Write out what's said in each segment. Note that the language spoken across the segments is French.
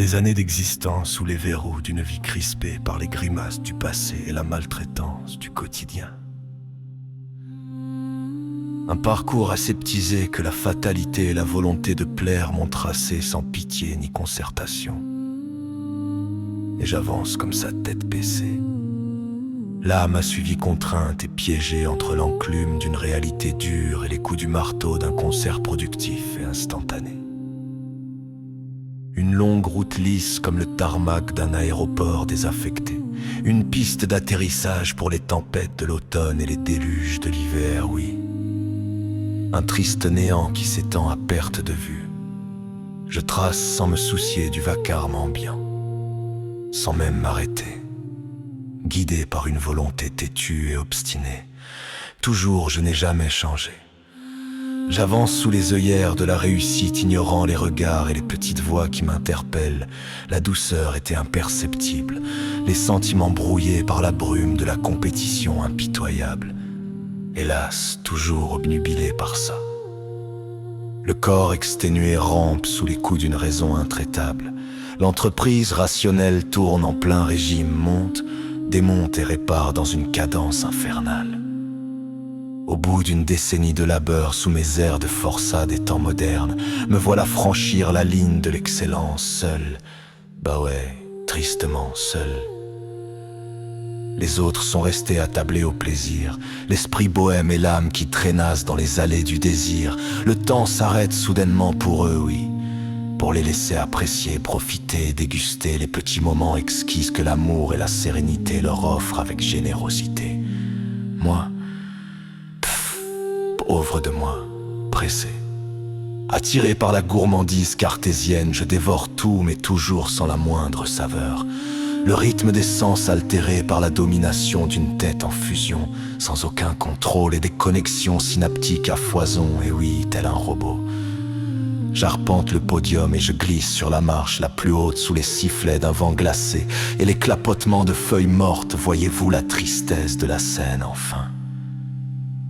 Des années d'existence sous les verrous d'une vie crispée par les grimaces du passé et la maltraitance du quotidien. Un parcours aseptisé que la fatalité et la volonté de plaire m'ont tracé sans pitié ni concertation. Et j'avance comme sa tête baissée. L'âme a suivi contrainte et piégée entre l'enclume d'une réalité dure et les coups du marteau d'un concert productif et instantané. Une longue route lisse comme le tarmac d'un aéroport désaffecté. Une piste d'atterrissage pour les tempêtes de l'automne et les déluges de l'hiver, oui. Un triste néant qui s'étend à perte de vue. Je trace sans me soucier du vacarme ambiant, sans même m'arrêter. Guidé par une volonté têtue et obstinée, toujours je n'ai jamais changé. J'avance sous les œillères de la réussite, ignorant les regards et les petites voix qui m'interpellent. La douceur était imperceptible, les sentiments brouillés par la brume de la compétition impitoyable. Hélas, toujours obnubilé par ça. Le corps exténué rampe sous les coups d'une raison intraitable. L'entreprise rationnelle tourne en plein régime, monte, démonte et répare dans une cadence infernale. Au bout d'une décennie de labeur sous mes airs de forçat des temps modernes, me voilà franchir la ligne de l'excellence seul. Bah ouais, tristement seul. Les autres sont restés attablés au plaisir, l'esprit bohème et l'âme qui traînassent dans les allées du désir. Le temps s'arrête soudainement pour eux, oui, pour les laisser apprécier, profiter, déguster les petits moments exquis que l'amour et la sérénité leur offrent avec générosité. Moi, pauvre de moi, pressé. Attiré par la gourmandise cartésienne, je dévore tout mais toujours sans la moindre saveur. Le rythme des sens altéré par la domination d'une tête en fusion, sans aucun contrôle et des connexions synaptiques à foison, et oui, tel un robot. J'arpente le podium et je glisse sur la marche la plus haute sous les sifflets d'un vent glacé et les clapotements de feuilles mortes, voyez-vous la tristesse de la scène enfin.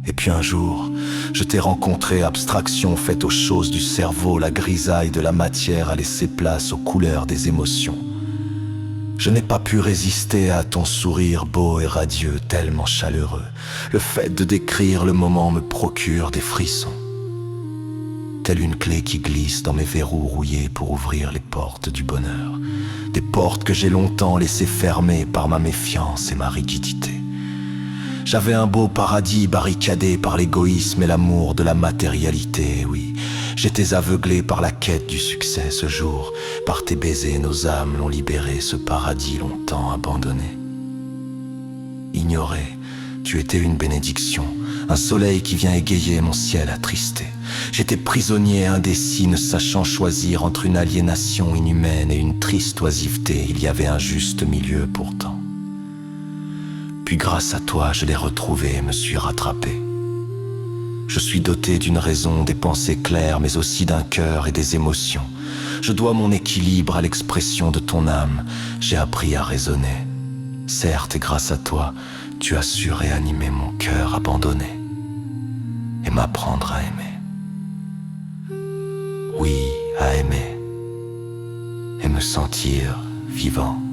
Et puis un jour, je t'ai rencontré, abstraction faite aux choses du cerveau, la grisaille de la matière a laissé place aux couleurs des émotions. Je n'ai pas pu résister à ton sourire beau et radieux, tellement chaleureux. Le fait de décrire le moment me procure des frissons. Telle une clé qui glisse dans mes verrous rouillés pour ouvrir les portes du bonheur. Des portes que j'ai longtemps laissées fermer par ma méfiance et ma rigidité. J'avais un beau paradis barricadé par l'égoïsme et l'amour de la matérialité, oui. J'étais aveuglé par la quête du succès ce jour. Par tes baisers, nos âmes l'ont libéré, ce paradis longtemps abandonné. Ignoré, tu étais une bénédiction, un soleil qui vient égayer mon ciel attristé. J'étais prisonnier indécis, ne sachant choisir entre une aliénation inhumaine et une triste oisiveté. Il y avait un juste milieu pourtant. Puis grâce à toi, je l'ai retrouvé et me suis rattrapé. Je suis doté d'une raison, des pensées claires, mais aussi d'un cœur et des émotions. Je dois mon équilibre à l'expression de ton âme. J'ai appris à raisonner. Certes, et grâce à toi, tu as su réanimer mon cœur abandonné et m'apprendre à aimer. Oui, à aimer et me sentir vivant.